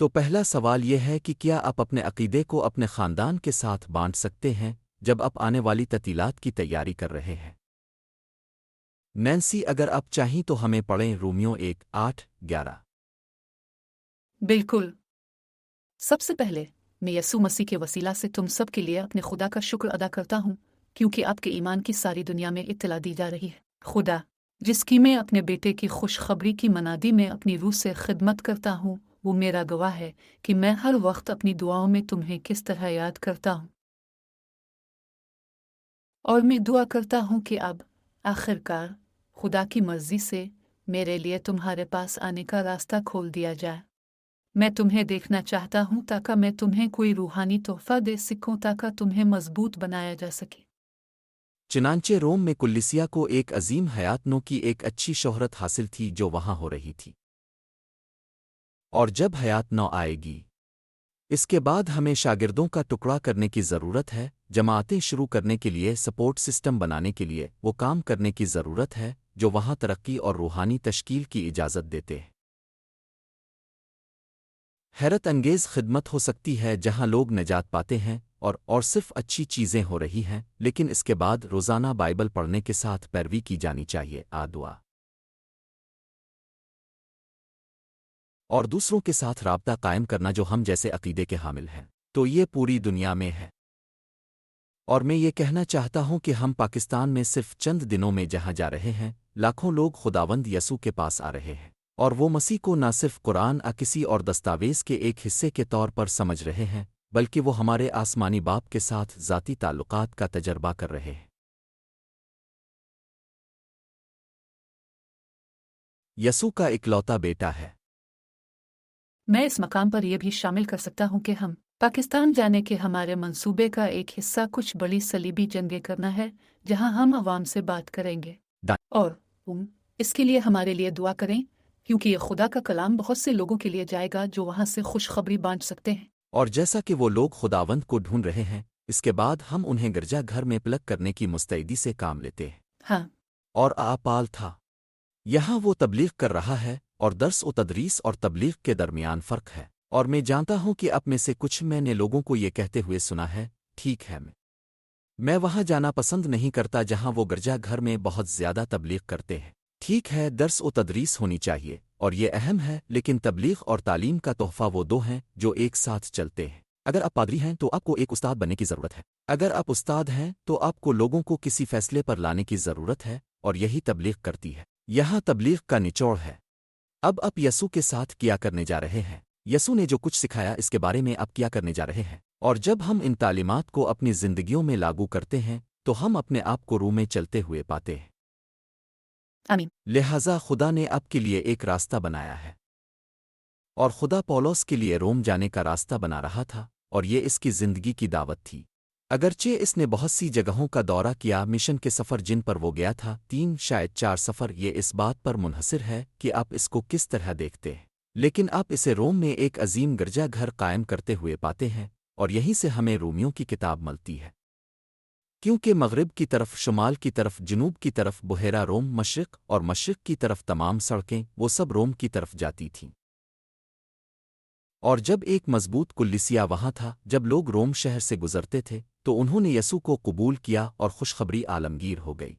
تو پہلا سوال یہ ہے کہ کیا آپ اپنے عقیدے کو اپنے خاندان کے ساتھ بانٹ سکتے ہیں جب آپ آنے والی تعطیلات کی تیاری کر رہے ہیں؟ نینسی، اگر آپ چاہیں تو ہمیں پڑھیں رومیو 1:8-11۔ بالکل. سب سے پہلے میں یسوع مسیح کے وسیلہ سے تم سب کے لیے اپنے خدا کا شکر ادا کرتا ہوں کیونکہ آپ کے ایمان کی ساری دنیا میں اطلاع دی جا رہی ہے. خدا جس کی میں اپنے بیٹے کی خوشخبری کی منادی میں اپنی روح سے خدمت کرتا ہوں، وہ میرا گواہ ہے کہ میں ہر وقت اپنی دعاؤں میں تمہیں کس طرح یاد کرتا ہوں. اور میں دعا کرتا ہوں کہ اب آخر کار خدا کی مرضی سے میرے لیے تمہارے پاس آنے کا راستہ کھول دیا جائے. میں تمہیں دیکھنا چاہتا ہوں تاکہ میں تمہیں کوئی روحانی تحفہ دے سکوں تاکہ تمہیں مضبوط بنایا جا سکے. چنانچہ روم میں کلیسیا کو ایک عظیم حیات نو کی ایک اچھی شہرت حاصل تھی جو وہاں ہو رہی تھی. اور جب حیات نو آئے گی، اس کے بعد ہمیں شاگردوں کا ٹکڑا کرنے کی ضرورت ہے، جماعتیں شروع کرنے کے لیے، سپورٹ سسٹم بنانے کے لیے وہ کام کرنے کی ضرورت ہے جو وہاں ترقی اور روحانی تشکیل کی اجازت دیتے ہیں. حیرت انگیز خدمت ہو سکتی ہے جہاں لوگ نجات پاتے ہیں اور صرف اچھی چیزیں ہو رہی ہیں، لیکن اس کے بعد روزانہ بائبل پڑھنے کے ساتھ پیروی کی جانی چاہیے. دعا اور دوسروں کے ساتھ رابطہ قائم کرنا جو ہم جیسے عقیدے کے حامل ہیں. تو یہ پوری دنیا میں ہے. اور میں یہ کہنا چاہتا ہوں کہ ہم پاکستان میں صرف چند دنوں میں جہاں جا رہے ہیں، لاکھوں لوگ خداوند یسوع کے پاس آ رہے ہیں، اور وہ مسیح کو نہ صرف قرآن کسی اور دستاویز کے ایک حصے کے طور پر سمجھ رہے ہیں، بلکہ وہ ہمارے آسمانی باپ کے ساتھ ذاتی تعلقات کا تجربہ کر رہے ہیں. یسوع کا اکلوتا بیٹا ہے. میں اس مقام پر یہ بھی شامل کر سکتا ہوں کہ ہم پاکستان جانے کے ہمارے منصوبے کا ایک حصہ کچھ بڑی صلیبی جنگیں کرنا ہے جہاں ہم عوام سے بات کریں گے. اور اس کے لیے ہمارے لیے دعا کریں کیونکہ یہ خدا کا کلام بہت سے لوگوں کے لیے جائے گا جو وہاں سے خوشخبری بانٹ سکتے ہیں. اور جیسا کہ وہ لوگ خداوند کو ڈھونڈ رہے ہیں، اس کے بعد ہم انہیں گرجا گھر میں پلگ کرنے کی مستعدی سے کام لیتے ہیں. ہاں، اور آپال تھا یہاں وہ تبلیغ کر رہا ہے، اور درس و تدریس اور تبلیغ کے درمیان فرق ہے. اور میں جانتا ہوں کہ اب میں سے کچھ میں نے لوگوں کو یہ کہتے ہوئے سنا ہے، ٹھیک ہے میں وہاں جانا پسند نہیں کرتا جہاں وہ گرجا گھر میں بہت زیادہ تبلیغ کرتے ہیں. ٹھیک ہے، درس و تدریس ہونی چاہیے اور یہ اہم ہے، لیکن تبلیغ اور تعلیم کا تحفہ وہ دو ہیں جو ایک ساتھ چلتے ہیں. اگر آپ پادری ہیں تو آپ کو ایک استاد بننے کی ضرورت ہے. اگر آپ استاد ہیں تو آپ کو لوگوں کو کسی فیصلے پر لانے کی ضرورت ہے، اور یہی تبلیغ کرتی ہے. یہاں تبلیغ کا نچوڑ ہے. اب آپ یسوع کے ساتھ کیا کرنے جا رہے ہیں؟ یسوع نے جو کچھ سکھایا اس کے بارے میں آپ کیا کرنے جا رہے ہیں؟ اور جب ہم ان تعلیمات کو اپنی زندگیوں میں لاگو کرتے ہیں تو ہم اپنے آپ کو روح میں چلتے ہوئے پاتے ہیں. آمین. لہذا خدا نے آپ کے لیے ایک راستہ بنایا ہے. اور خدا پولس کے لیے روم جانے کا راستہ بنا رہا تھا، اور یہ اس کی زندگی کی دعوت تھی. اگرچہ اس نے بہت سی جگہوں کا دورہ کیا، مشن کے سفر جن پر وہ گیا تھا 3 شاید 4 سفر، یہ اس بات پر منحصر ہے کہ آپ اس کو کس طرح دیکھتے ہیں. لیکن آپ اسے روم میں ایک عظیم گرجا گھر قائم کرتے ہوئے پاتے ہیں، اور یہیں سے ہمیں رومیوں کی کتاب ملتی ہے. کیونکہ مغرب کی طرف، شمال کی طرف، جنوب کی طرف بحیرہ روم، مشرق اور مشرق کی طرف تمام سڑکیں وہ سب روم کی طرف جاتی تھیں. اور جب ایک مضبوط کلیسیا وہاں تھا، جب لوگ روم شہر سے گزرتے تھے تو انہوں نے یسوع کو قبول کیا اور خوشخبری عالمگیر ہو گئی.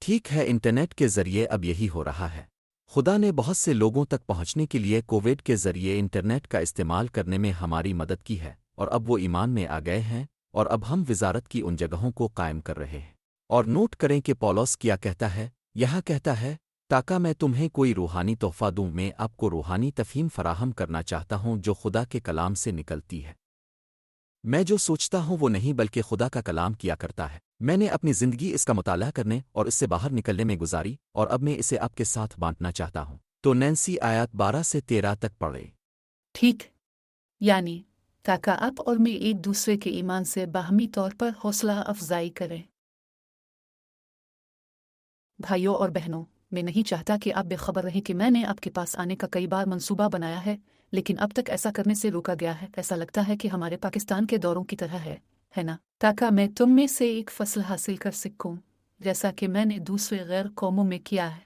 ٹھیک ہے، انٹرنیٹ کے ذریعے اب یہی ہو رہا ہے. خدا نے بہت سے لوگوں تک پہنچنے کے لیے کووڈ کے ذریعے انٹرنیٹ کا استعمال کرنے میں ہماری مدد کی ہے، اور اب وہ ایمان میں آ گئے ہیں، اور اب ہم وزارت کی ان جگہوں کو قائم کر رہے ہیں. اور نوٹ کریں کہ پولس کیا کہتا ہے. یہاں کہتا ہے، تاکہ میں تمہیں کوئی روحانی تحفہ دوں. میں آپ کو روحانی تفہیم فراہم کرنا چاہتا ہوں جو خدا کے کلام سے نکلتی ہے. میں جو سوچتا ہوں وہ نہیں بلکہ خدا کا کلام کیا کرتا ہے. میں نے اپنی زندگی اس کا مطالعہ کرنے اور اس سے باہر نکلنے میں گزاری، اور اب میں اسے آپ کے ساتھ بانٹنا چاہتا ہوں. تو نینسی آیات 12 سے 13 تک پڑھے. ٹھیک، یعنی تاکہ آپ اور میں ایک دوسرے کے ایمان سے باہمی طور پر حوصلہ افزائی کریں. بھائیوں اور بہنوں، میں نہیں چاہتا کہ آپ بے خبر رہیں کہ میں نے آپ کے پاس آنے کا کئی بار منصوبہ بنایا ہے، لیکن اب تک ایسا کرنے سے روکا گیا ہے. ایسا لگتا ہے کہ ہمارے پاکستان کے دوروں کی طرح ہے نا؟ تاکہ میں تم میں سے ایک فصل حاصل کر سکوں جیسا کہ میں نے دوسرے غیر قوموں میں کیا ہے.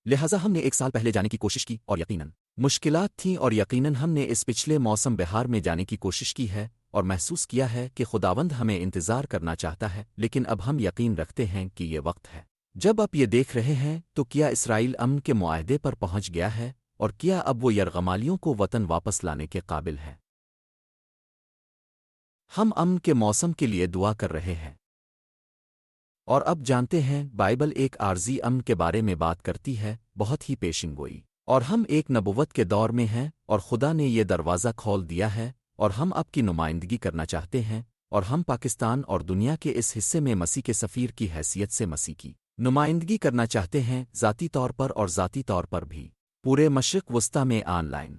لہٰذا ہم نے 1 سال پہلے جانے کی کوشش کی اور یقیناً مشکلات تھیں، اور یقیناً ہم نے اس پچھلے موسم بہار میں جانے کی کوشش کی ہے اور محسوس کیا ہے کہ خداوند ہمیں انتظار کرنا چاہتا ہے، لیکن اب ہم یقین رکھتے ہیں کہ یہ وقت ہے جب آپ یہ دیکھ رہے ہیں تو کیا اسرائیل امن کے معاہدے پر پہنچ گیا ہے، اور کیا اب وہ یرغمالیوں کو وطن واپس لانے کے قابل ہے؟ ہم امن کے موسم کے لیے دعا کر رہے ہیں، اور اب جانتے ہیں بائبل ایک عارضی امن کے بارے میں بات کرتی ہے، بہت ہی پیشن گوئی، اور ہم ایک نبوت کے دور میں ہیں، اور خدا نے یہ دروازہ کھول دیا ہے، اور ہم آپ کی نمائندگی کرنا چاہتے ہیں، اور ہم پاکستان اور دنیا کے اس حصے میں مسیح کے سفیر کی حیثیت سے مسیح کی نمائندگی کرنا چاہتے ہیں، ذاتی طور پر اور ذاتی طور پر بھی پورے مشرق وسطی میں آن لائن۔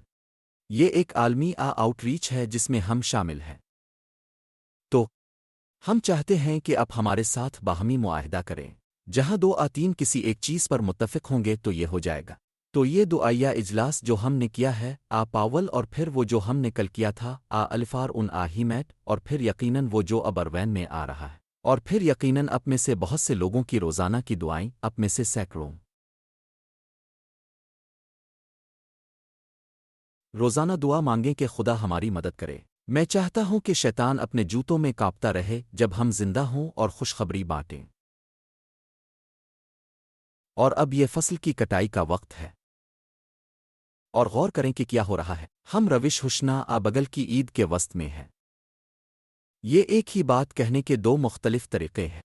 یہ ایک عالمی آؤٹ ریچ ہے جس میں ہم شامل ہیں۔ تو ہم چاہتے ہیں کہ آپ ہمارے ساتھ باہمی معاہدہ کریں، جہاں 2 یا 3 کسی ایک چیز پر متفق ہوں گے تو یہ ہو جائے گا۔ تو یہ دعائیہ اجلاس جو ہم نے کیا ہے، پاول، اور پھر وہ جو ہم نے کل کیا تھا، الفار ان ہیمیٹ، اور پھر یقیناً وہ جو اب اروین میں آ رہا ہے، اور پھر یقیناً اپ میں سے بہت سے لوگوں کی روزانہ کی دعائیں، اپ میں سے سینکڑوں روزانہ دعا مانگیں کہ خدا ہماری مدد کرے۔ میں چاہتا ہوں کہ شیطان اپنے جوتوں میں کانپتا رہے جب ہم زندہ ہوں اور خوشخبری بانٹیں۔ اور اب یہ فصل کی کٹائی کا وقت ہے، اور غور کریں کہ کیا ہو رہا ہے۔ ہم روش ہوشنا بغل کی عید کے وسط میں ہیں۔ یہ ایک ہی بات کہنے کے 2 مختلف طریقے ہیں،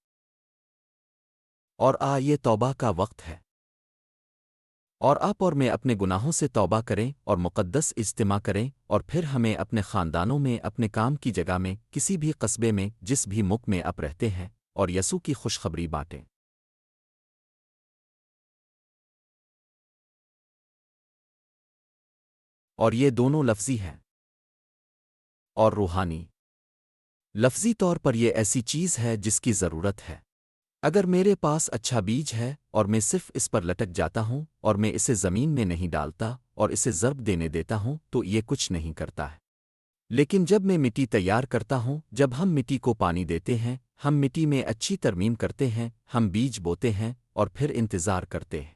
اور یہ توبہ کا وقت ہے، اور آپ اور میں اپنے گناہوں سے توبہ کریں اور مقدس اجتماع کریں، اور پھر ہمیں اپنے خاندانوں میں، اپنے کام کی جگہ میں، کسی بھی قصبے میں، جس بھی ملک میں آپ رہتے ہیں، اور یسوع کی خوشخبری بانٹیں۔ اور یہ دونوں لفظی ہیں اور روحانی۔ لفظی طور پر یہ ایسی چیز ہے جس کی ضرورت ہے۔ اگر میرے پاس اچھا بیج ہے اور میں صرف اس پر لٹک جاتا ہوں اور میں اسے زمین میں نہیں ڈالتا اور اسے ضرب دینے دیتا ہوں تو یہ کچھ نہیں کرتا ہے۔ لیکن جب میں مٹی تیار کرتا ہوں، جب ہم مٹی کو پانی دیتے ہیں، ہم مٹی میں اچھی ترمیم کرتے ہیں، ہم بیج بوتے ہیں اور پھر انتظار کرتے ہیں۔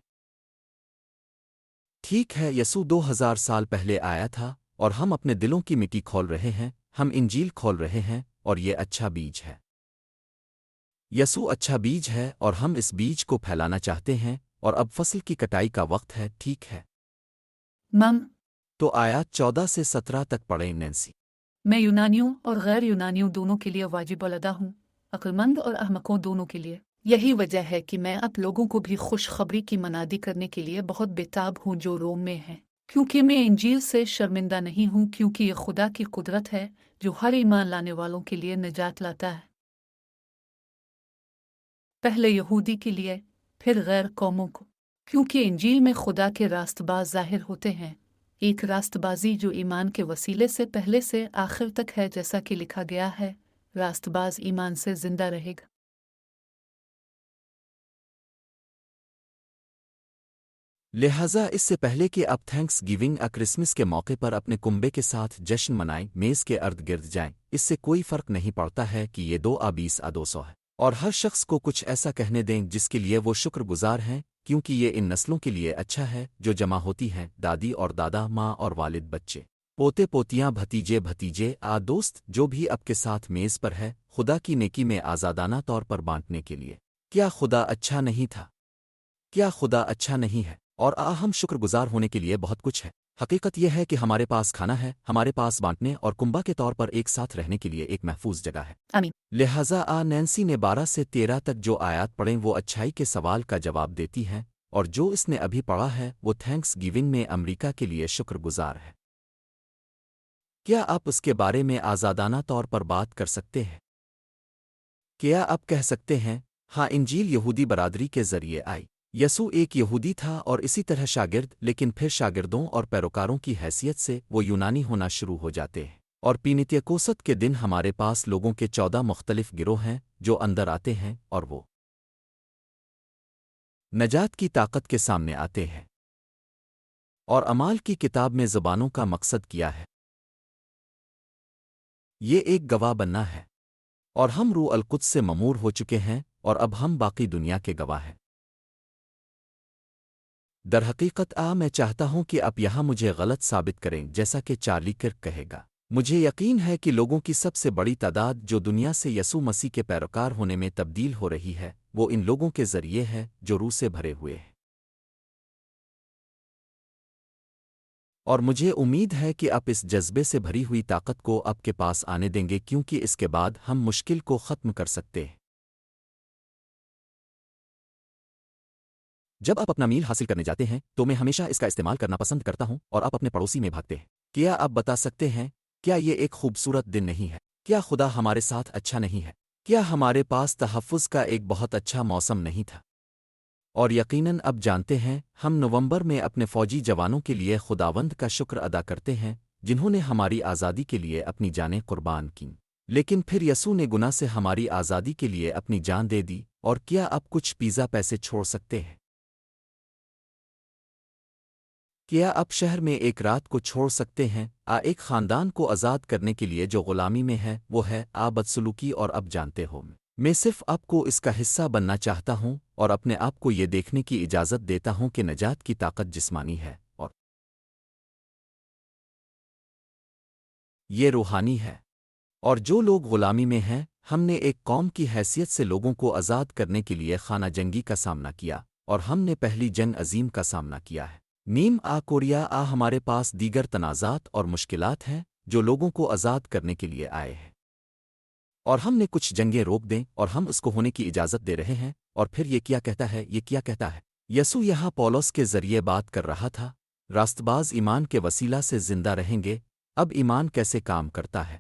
ٹھیک ہے، یسوع 2000 سال پہلے آیا تھا، اور ہم اپنے دلوں کی مٹی کھول رہے ہیں، ہم انجیل کھول رہے ہیں، اور یہ اچھا بیج ہے۔ یسوع اچھا بیج ہے اور ہم اس بیج کو پھیلانا چاہتے ہیں، اور اب فصل کی کٹائی کا وقت ہے، ٹھیک ہے؟ مم تو آیات 14 سے 17 تک پڑھیں نینسی۔ میں یونانیوں اور غیر یونانیوں دونوں کے لیے واجب الادا ہوں، عقلمند اور احمقوں دونوں کے لیے۔ یہی وجہ ہے کہ میں اب لوگوں کو بھی خوشخبری کی منادی کرنے کے لیے بہت بےتاب ہوں جو روم میں ہیں، کیونکہ میں انجیل سے شرمندہ نہیں ہوں، کیونکہ یہ خدا کی قدرت ہے جو ہر ایمان لانے والوں کے لیے نجات لاتا ہے، پہلے یہودی کے لیے، پھر غیر قوموں کو، کیونکہ انجیل میں خدا کے راست باز ظاہر ہوتے ہیں، ایک راست بازی جو ایمان کے وسیلے سے پہلے سے آخر تک ہے، جیسا کہ لکھا گیا ہے، راست باز ایمان سے زندہ رہے گا۔ لہٰذا اس سے پہلے کہ آپ تھینکس گیونگ کرسمس کے موقع پر اپنے کنبے کے ساتھ جشن منائیں، میز کے ارد گرد جائیں، اس سے کوئی فرق نہیں پڑتا ہے کہ یہ 2 ہے، اور ہر شخص کو کچھ ایسا کہنے دیں جس کے لیے وہ شکر گزار ہیں، کیونکہ یہ ان نسلوں کے لیے اچھا ہے جو جمع ہوتی ہیں، دادی اور دادا، ماں اور والد، بچے، پوتے پوتیاں، بھتیجے بھتیجے، دوست، جو بھی آپ کے ساتھ میز پر ہے، خدا کی نیکی میں آزادانہ طور پر بانٹنے کے لیے۔ کیا خدا اچھا نہیں تھا؟ کیا خدا اچھا نہیں ہے؟ اور ہم شکر گزار ہونے کے لیے بہت کچھ ہے۔ حقیقت یہ ہے کہ ہمارے پاس کھانا ہے، ہمارے پاس بانٹنے اور کنبا کے طور پر ایک ساتھ رہنے کے لیے ایک محفوظ جگہ ہے۔ آمین۔ لہٰذا نینسی نے 12 سے 13 تک جو آیات پڑھیں وہ اچھائی کے سوال کا جواب دیتی ہیں، اور جو اس نے ابھی پڑھا ہے وہ تھینکس گیونگ میں امریکہ کے لیے شکر گزار ہے۔ کیا آپ اس کے بارے میں آزادانہ طور پر بات کر سکتے ہیں؟ کیا آپ کہہ سکتے ہیں، ہاں، انجیل یہودی برادری کے ذریعے آئی۔ یسوع ایک یہودی تھا اور اسی طرح شاگرد، لیکن پھر شاگردوں اور پیروکاروں کی حیثیت سے وہ یونانی ہونا شروع ہو جاتے ہیں، اور پینتیکوست کے دن ہمارے پاس لوگوں کے 14 مختلف گروہ ہیں جو اندر آتے ہیں، اور وہ نجات کی طاقت کے سامنے آتے ہیں، اور اعمال کی کتاب میں زبانوں کا مقصد کیا ہے؟ یہ ایک گواہ بننا ہے، اور ہم روح القدس سے ممور ہو چکے ہیں، اور اب ہم باقی دنیا کے گواہ ہیں۔ درحقیقت میں چاہتا ہوں کہ آپ یہاں مجھے غلط ثابت کریں، جیسا کہ چارلی کرک کہے گا۔ مجھے یقین ہے کہ لوگوں کی سب سے بڑی تعداد جو دنیا سے یسوع مسیح کے پیروکار ہونے میں تبدیل ہو رہی ہے، وہ ان لوگوں کے ذریعے ہے جو روح سے بھرے ہوئے ہیں۔ اور مجھے امید ہے کہ آپ اس جذبے سے بھری ہوئی طاقت کو آپ کے پاس آنے دیں گے، کیونکہ اس کے بعد ہم مشکل کو ختم کر سکتے ہیں۔ جب آپ اپنا میل حاصل کرنے جاتے ہیں تو میں ہمیشہ اس کا استعمال کرنا پسند کرتا ہوں، اور آپ اپنے پڑوسی میں بھاگتے ہیں۔ کیا آپ بتا سکتے ہیں کیا یہ ایک خوبصورت دن نہیں ہے؟ کیا خدا ہمارے ساتھ اچھا نہیں ہے؟ کیا ہمارے پاس تحفظ کا ایک بہت اچھا موسم نہیں تھا؟ اور یقیناً اب جانتے ہیں ہم نومبر میں اپنے فوجی جوانوں کے لیے خداوند کا شکر ادا کرتے ہیں، جنہوں نے ہماری آزادی کے لیے اپنی جانیں قربان کیں۔ لیکن پھر یسوع نے گناہ سے ہماری آزادی کے لیے اپنی جان دے دی، اور کیا آپ کچھ پیزا پیسے چھوڑ سکتے ہیں؟ کیا آپ شہر میں ایک رات کو چھوڑ سکتے ہیں ایک خاندان کو آزاد کرنے کے لیے جو غلامی میں ہے؟ وہ ہے بدسلوکی، اور اب جانتے ہو میں صرف آپ کو اس کا حصہ بننا چاہتا ہوں، اور اپنے آپ کو یہ دیکھنے کی اجازت دیتا ہوں کہ نجات کی طاقت جسمانی ہے اور یہ روحانی ہے۔ اور جو لوگ غلامی میں ہیں، ہم نے ایک قوم کی حیثیت سے لوگوں کو آزاد کرنے کے لیے خانہ جنگی کا سامنا کیا، اور ہم نے پہلی جنگ عظیم کا سامنا کیا ہے۔ کوریا ہمارے پاس دیگر تنازعات اور مشکلات ہیں جو لوگوں کو آزاد کرنے کے لیے آئے ہیں، اور ہم نے کچھ جنگیں روک دیں اور ہم اس کو ہونے کی اجازت دے رہے ہیں۔ اور پھر یہ کیا کہتا ہے؟ یہ کیا کہتا ہے؟ یسوع یہاں پولس کے ذریعے بات کر رہا تھا، راست باز ایمان کے وسیلہ سے زندہ رہیں گے۔ اب ایمان کیسے کام کرتا ہے؟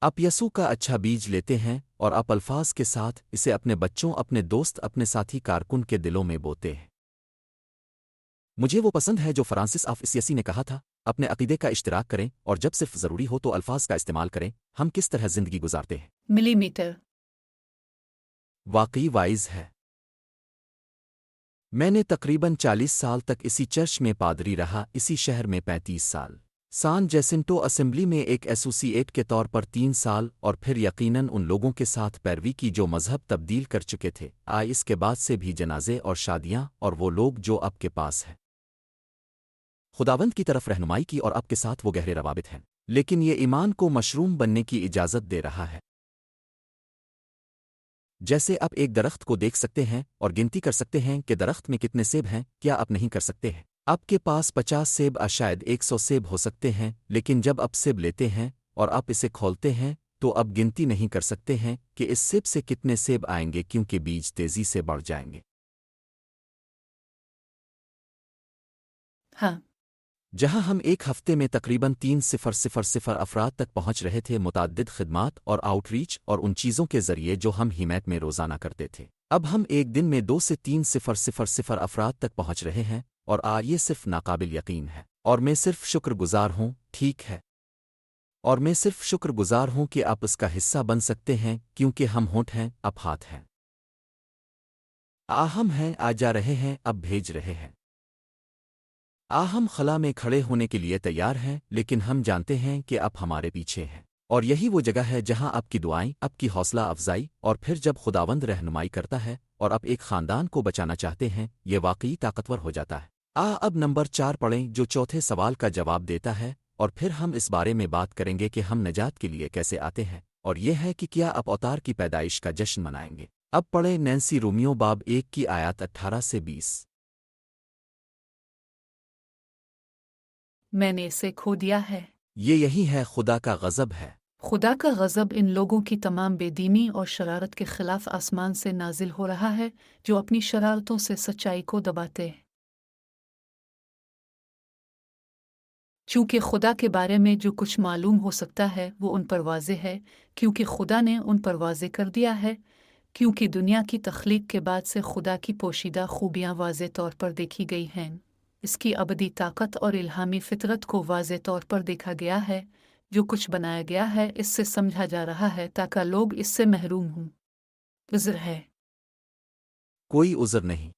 آپ یسوع کا اچھا بیج لیتے ہیں، اور آپ الفاظ کے ساتھ اسے اپنے بچوں، اپنے دوست، اپنے ساتھی کارکن کے دلوں میں بوتے ہیں۔ مجھے وہ پسند ہے جو فرانسس آف اسیسی نے کہا تھا، اپنے عقیدے کا اشتراک کریں، اور جب صرف ضروری ہو تو الفاظ کا استعمال کریں۔ ہم کس طرح زندگی گزارتے ہیں ملی میٹر۔ واقعی وائز ہے۔ میں نے تقریباً 40 سال تک اسی چرچ میں پادری رہا، اسی شہر میں 35 سال، سان جیسنٹو اسمبلی میں ایک ایسوسی ایٹ کے طور پر 3 سال، اور پھر یقیناً ان لوگوں کے ساتھ پیروی کی جو مذہب تبدیل کر چکے تھے۔ اس کے بعد سے بھی جنازے اور شادیاں، اور وہ لوگ جو آپ کے پاس ہیں خداوند کی طرف رہنمائی کی، اور آپ کے ساتھ وہ گہرے روابط ہیں، لیکن یہ ایمان کو مشروم بننے کی اجازت دے رہا ہے۔ جیسے آپ ایک درخت کو دیکھ سکتے ہیں اور گنتی کر سکتے ہیں کہ درخت میں کتنے سیب ہیں، کیا آپ نہیں کر سکتے ہیں؟ آپ کے پاس 50 سیب شاید 100 سیب ہو سکتے ہیں، لیکن جب آپ سیب لیتے ہیں اور آپ اسے کھولتے ہیں تو آپ گنتی نہیں کر سکتے ہیں کہ اس سیب سے کتنے سیب آئیں گے، کیونکہ بیج تیزی سے بڑھ جائیں گے۔ ہاں، جہاں ہم ایک ہفتے میں تقریباً 3,000 افراد تک پہنچ رہے تھے، متعدد خدمات اور آؤٹ ریچ اور ان چیزوں کے ذریعے جو ہم حمایت میں روزانہ کرتے تھے، اب ہم ایک دن میں 2 سے 3,000 افراد تک پہنچ رہے ہیں، اور یہ صرف ناقابل یقین ہے، اور میں صرف شکر گزار ہوں، ٹھیک ہے؟ اور میں صرف شکر گزار ہوں کہ آپ اس کا حصہ بن سکتے ہیں، کیونکہ ہم ہونٹ ہیں، آپ ہاتھ ہیں، ہم ہیں، جا رہے ہیں، اب بھیج رہے ہیں۔ ہم خلا میں کھڑے ہونے کے لیے تیار ہیں، لیکن ہم جانتے ہیں کہ آپ ہمارے پیچھے ہیں، اور یہی وہ جگہ ہے جہاں آپ کی دعائیں، آپ کی حوصلہ افزائی، اور پھر جب خداوند رہنمائی کرتا ہے اور آپ ایک خاندان کو بچانا چاہتے ہیں، یہ واقعی طاقتور ہو جاتا ہے۔ اب نمبر 4 پڑھیں جو چوتھے سوال کا جواب دیتا ہے، اور پھر ہم اس بارے میں بات کریں گے کہ ہم نجات کے لیے کیسے آتے ہیں، اور یہ ہے کہ کیا آپ اوتار کی پیدائش کا جشن منائیں گے۔ اب پڑھیں نینسی رومیو باب 1 کی آیات 18 سے 20۔ میں نے اسے کھو دیا ہے۔ یہ یہی ہے خدا کا غضب ہے۔ خدا کا غضب ان لوگوں کی تمام بے دینی اور شرارت کے خلاف آسمان سے نازل ہو رہا ہے، جو اپنی شرارتوں سے سچائی کو دباتے ہیں۔ چونکہ خدا کے بارے میں جو کچھ معلوم ہو سکتا ہے وہ ان پر واضح ہے، کیونکہ خدا نے ان پر واضح کر دیا ہے، کیونکہ دنیا کی تخلیق کے بعد سے خدا کی پوشیدہ خوبیاں واضح طور پر دیکھی گئی ہیں۔ اس کی ابدی طاقت اور الہامی فطرت کو واضح طور پر دیکھا گیا ہے۔ جو کچھ بنایا گیا ہے اس سے سمجھا جا رہا ہے تاکہ لوگ اس سے محروم ہوں۔ عذر ہے۔ کوئی عذر نہیں۔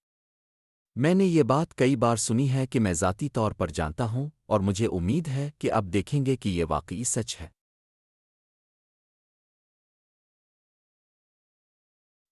میں نے یہ بات کئی بار سنی ہے کہ میں ذاتی طور پر جانتا ہوں، اور مجھے امید ہے کہ آپ دیکھیں گے کہ یہ واقعی سچ ہے۔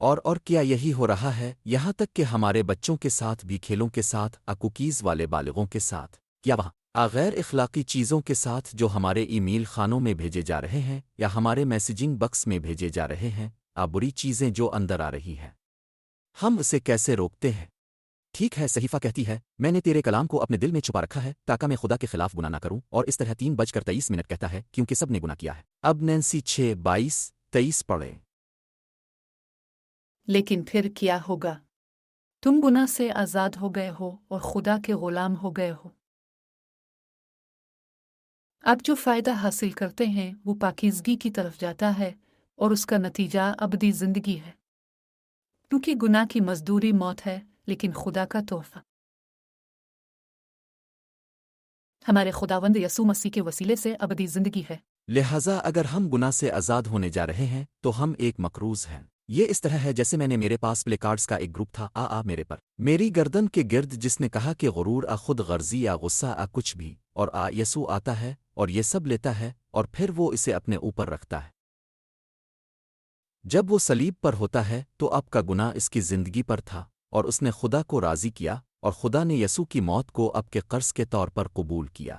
اور کیا یہی ہو رہا ہے یہاں تک کہ ہمارے بچوں کے ساتھ بھی کھیلوں کے ساتھ کوکیز والے بالغوں کے ساتھ کیا وہاں غیر اخلاقی چیزوں کے ساتھ جو ہمارے ای میل خانوں میں بھیجے جا رہے ہیں یا ہمارے میسیجنگ بکس میں بھیجے جا رہے ہیں بری چیزیں جو اندر آ رہی ہیں ہم اسے کیسے روکتے ہیں؟ ٹھیک ہے، صحیفہ کہتی ہے میں نے تیرے کلام کو اپنے دل میں چھپا رکھا ہے تاکہ میں خدا کے خلاف گناہ نہ کروں، اور اس طرح 3:23 کہتا ہے کیونکہ سب نے گناہ کیا ہے۔ اب نینسی 6:22-23 پڑھے۔ لیکن پھر کیا ہوگا؟ تم گناہ سے آزاد ہو گئے ہو اور خدا کے غلام ہو گئے ہو۔ اب جو فائدہ حاصل کرتے ہیں وہ پاکیزگی کی طرف جاتا ہے اور اس کا نتیجہ ابدی زندگی ہے، کیونکہ گناہ کی مزدوری موت ہے لیکن خدا کا تحفہ ہمارے خداوند یسوع مسیح کے وسیلے سے ابدی زندگی ہے۔ لہٰذا اگر ہم گناہ سے آزاد ہونے جا رہے ہیں تو ہم ایک مقروض ہیں۔ یہ اس طرح ہے جیسے میں نے میرے پاس پلے کارڈز کا ایک گروپ تھا میرے پر میری گردن کے گرد، جس نے کہا کہ غرور خود غرضی غصہ کچھ بھی، اور یسوع آتا ہے اور یہ سب لیتا ہے اور پھر وہ اسے اپنے اوپر رکھتا ہے۔ جب وہ صلیب پر ہوتا ہے تو اب کا گناہ اس کی زندگی پر تھا اور اس نے خدا کو راضی کیا، اور خدا نے یسوع کی موت کو اب کے قرض کے طور پر قبول کیا۔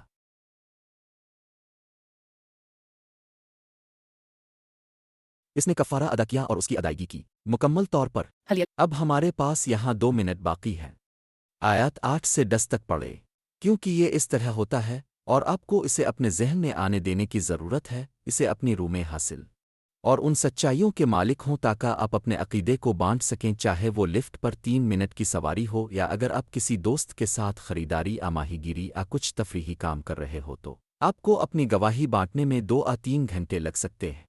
اس نے کفارہ ادا کیا اور اس کی ادائیگی کی مکمل طور پر۔ اب ہمارے پاس یہاں 2 منٹ باقی ہے۔ آیات 8 سے 10 تک پڑھے۔ کیونکہ یہ اس طرح ہوتا ہے اور آپ کو اسے اپنے ذہن میں آنے دینے کی ضرورت ہے، اسے اپنی روح میں حاصل اور ان سچائیوں کے مالک ہوں تاکہ آپ اپنے عقیدے کو بانٹ سکیں، چاہے وہ لفٹ پر 3 منٹ کی سواری ہو یا اگر آپ کسی دوست کے ساتھ خریداری ماہی گیری کچھ تفریحی کام کر رہے ہو تو آپ کو اپنی گواہی بانٹنے میں 2-3 گھنٹے لگ سکتے ہیں۔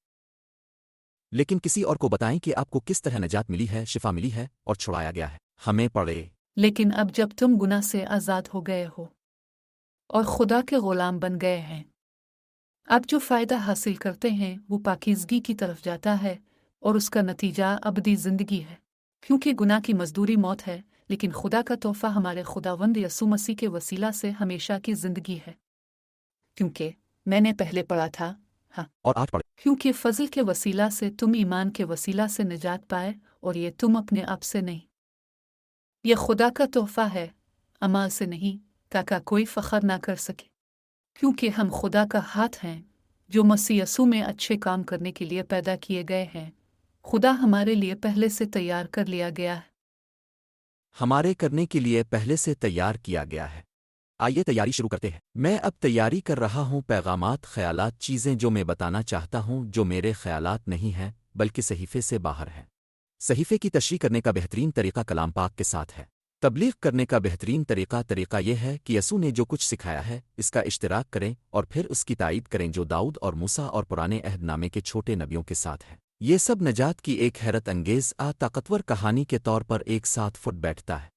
لیکن کسی اور کو بتائیں کہ آپ کو کس طرح نجات ملی ہے، شفا ملی ہے اور چھڑایا گیا ہے۔ ہمیں پڑھے۔ لیکن اب جب تم گناہ سے آزاد ہو گئے ہو اور خدا کے غلام بن گئے ہیں، اب جو فائدہ حاصل کرتے ہیں وہ پاکیزگی کی طرف جاتا ہے اور اس کا نتیجہ ابدی زندگی ہے، کیونکہ گناہ کی مزدوری موت ہے لیکن خدا کا تحفہ ہمارے خداوند یسوع مسیح کے وسیلہ سے ہمیشہ کی زندگی ہے۔ کیونکہ میں نے پہلے پڑھا تھا اور 8 پڑھے۔ کیونکہ فضل کے وسیلہ سے تم ایمان کے وسیلہ سے نجات پائے، اور یہ تم اپنے آپ سے نہیں، یہ خدا کا تحفہ ہے، اعمال سے نہیں، تاکہ کوئی فخر نہ کر سکے، کیونکہ ہم خدا کا ہاتھ ہیں جو مسیح یسوع میں اچھے کام کرنے کے لیے پیدا کیے گئے ہیں۔ خدا ہمارے لیے پہلے سے تیار کر لیا گیا ہے۔ ہمارے کرنے کے لیے پہلے سے تیار کیا گیا ہے۔ آئیے تیاری شروع کرتے ہیں۔ میں اب تیاری کر رہا ہوں پیغامات، خیالات، چیزیں جو میں بتانا چاہتا ہوں جو میرے خیالات نہیں ہیں بلکہ صحیفے سے باہر ہیں۔ صحیفے کی تشریح کرنے کا بہترین طریقہ کلام پاک کے ساتھ ہے۔ تبلیغ کرنے کا بہترین طریقہ یہ ہے کہ یسوع نے جو کچھ سکھایا ہے اس کا اشتراک کریں اور پھر اس کی تائید کریں جو داؤد اور موسیٰ اور پرانے عہد نامے کے چھوٹے نبیوں کے ساتھ ہے۔ یہ سب نجات کی ایک حیرت انگیز طاقتور کہانی کے طور پر ایک ساتھ فٹ بیٹھتا ہے،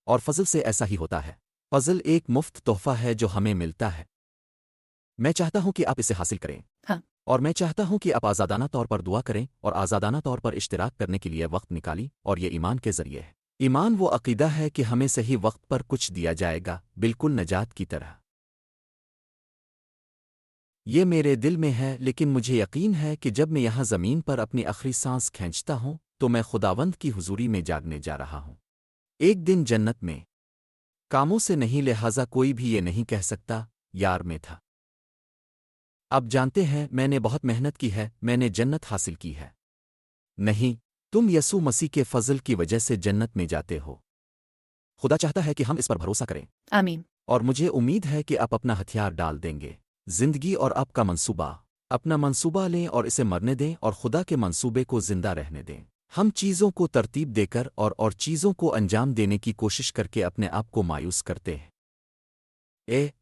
اور فضل سے ایسا ہی ہوتا ہے۔ فضل ایک مفت تحفہ ہے جو ہمیں ملتا ہے۔ میں چاہتا ہوں کہ آپ اسے حاصل کریں، اور میں چاہتا ہوں کہ آپ آزادانہ طور پر دعا کریں اور آزادانہ طور پر اشتراک کرنے کے لیے وقت نکالی، اور یہ ایمان کے ذریعے ہے۔ ایمان وہ عقیدہ ہے کہ ہمیں صحیح وقت پر کچھ دیا جائے گا، بالکل نجات کی طرح۔ یہ میرے دل میں ہے، لیکن مجھے یقین ہے کہ جب میں یہاں زمین پر اپنی آخری سانس کھینچتا ہوں تو میں خداوند کی حضوری میں جاگنے جا رہا ہوں، ایک دن جنت میں۔ کاموں سے نہیں، لہٰذا کوئی بھی یہ نہیں کہہ سکتا یار میں تھا۔ اب جانتے ہیں میں نے بہت محنت کی ہے، میں نے جنت حاصل کی ہے۔ نہیں، تم یسوع مسیح کے فضل کی وجہ سے جنت میں جاتے ہو۔ خدا چاہتا ہے کہ ہم اس پر بھروسہ کریں۔ آمین۔ اور مجھے امید ہے کہ آپ اپنا ہتھیار ڈال دیں گے، زندگی اور آپ کا منصوبہ، اپنا منصوبہ لیں اور اسے مرنے دیں اور خدا کے منصوبے کو زندہ رہنے دیں۔ ہم چیزوں کو ترتیب دے کر اور چیزوں کو انجام دینے کی کوشش کر کے اپنے آپ کو مایوس کرتے ہیں۔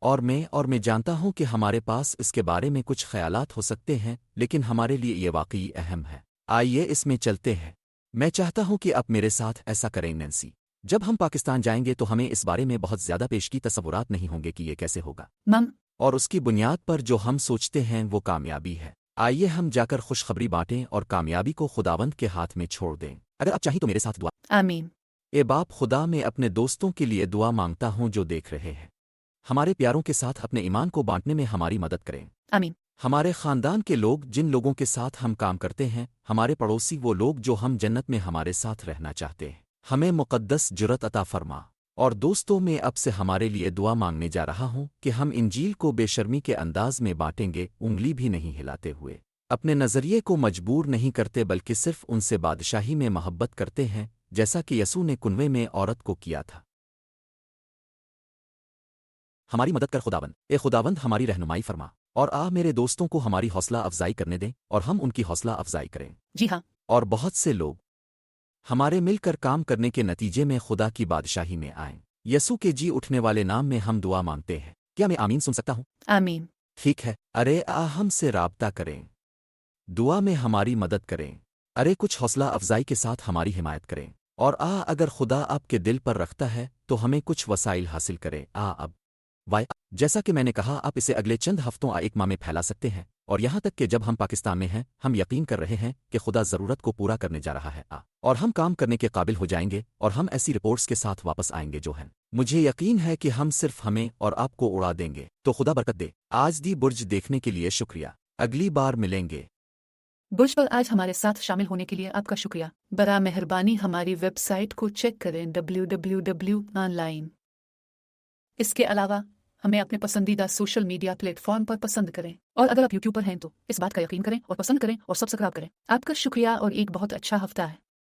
اور میں جانتا ہوں کہ ہمارے پاس اس کے بارے میں کچھ خیالات ہو سکتے ہیں، لیکن ہمارے لیے یہ واقعی اہم ہے۔ آئیے اس میں چلتے ہیں۔ میں چاہتا ہوں کہ آپ میرے ساتھ ایسا کریں نینسی۔ جب ہم پاکستان جائیں گے تو ہمیں اس بارے میں بہت زیادہ پیشگی تصورات نہیں ہوں گے کہ یہ کیسے ہوگا، اور اس کی بنیاد پر جو ہم سوچتے ہیں وہ کامیابی ہے۔ آئیے ہم جا کر خوشخبری بانٹیں اور کامیابی کو خداوند کے ہاتھ میں چھوڑ دیں۔ اگر آپ چاہیں تو میرے ساتھ دعا۔ آمین۔ اے باپ خدا، میں اپنے دوستوں کے لیے دعا مانگتا ہوں جو دیکھ رہے ہیں، ہمارے پیاروں کے ساتھ اپنے ایمان کو بانٹنے میں ہماری مدد کریں۔ آمین۔ ہمارے خاندان کے لوگ جن لوگوں کے ساتھ ہم کام کرتے ہیں، ہمارے پڑوسی وہ لوگ جو ہم جنت میں ہمارے ساتھ رہنا چاہتے ہیں، ہمیں مقدس جرت عطا فرما۔ اور دوستوں میں اب سے ہمارے لیے دعا مانگنے جا رہا ہوں کہ ہم انجیل کو بے شرمی کے انداز میں بانٹیں گے، انگلی بھی نہیں ہلاتے ہوئے، اپنے نظریے کو مجبور نہیں کرتے بلکہ صرف ان سے بادشاہی میں محبت کرتے ہیں جیسا کہ یسوع نے کنویں میں عورت کو کیا تھا۔ ہماری مدد کر خداوند، اے خداوند ہماری رہنمائی فرما، اور میرے دوستوں کو ہماری حوصلہ افزائی کرنے دیں اور ہم ان کی حوصلہ افزائی کریں۔ جی ہاں، اور بہت سے لوگ ہمارے مل کر کام کرنے کے نتیجے میں خدا کی بادشاہی میں آئیں۔ یسوع کے جی اٹھنے والے نام میں ہم دعا مانگتے ہیں۔ کیا میں آمین سن سکتا ہوں؟ آمین۔ ٹھیک ہے، ارے ہم سے رابطہ کریں، دعا میں ہماری مدد کریں، ارے کچھ حوصلہ افزائی کے ساتھ ہماری حمایت کریں، اور اگر خدا آپ کے دل پر رکھتا ہے تو ہمیں کچھ وسائل حاصل کریں۔ اب جیسا کہ میں نے کہا، آپ اسے اگلے چند ہفتوں ایک ماہ میں پھیلا سکتے ہیں، اور یہاں تک کہ جب ہم پاکستان میں ہیں ہم یقین کر رہے ہیں کہ خدا ضرورت کو پورا کرنے جا رہا ہے، اور ہم کام کرنے کے قابل ہو جائیں گے اور ہم ایسی رپورٹس کے ساتھ واپس آئیں گے جو ہیں، مجھے یقین ہے کہ ہم صرف ہمیں اور آپ کو اڑا دیں گے۔ تو خدا برکت دے۔ آج دی برج دیکھنے کے لیے شکریہ، اگلی بار ملیں گے۔ برج پر آج ہمارے ساتھ شامل ہونے کے لیے آپ کا شکریہ۔ براہ مہربانی ہماری ویب سائٹ کو چیک کریں www.online۔ اس کے علاوہ ہمیں اپنے پسندیدہ سوشل میڈیا پلیٹ فارم پر پسند کریں، اور اگر آپ یوٹیوب پر ہیں تو اس بات کا یقین کریں اور پسند کریں اور سبسکرائب کریں۔ آپ کا شکریہ اور ایک بہت اچھا ہفتہ ہے۔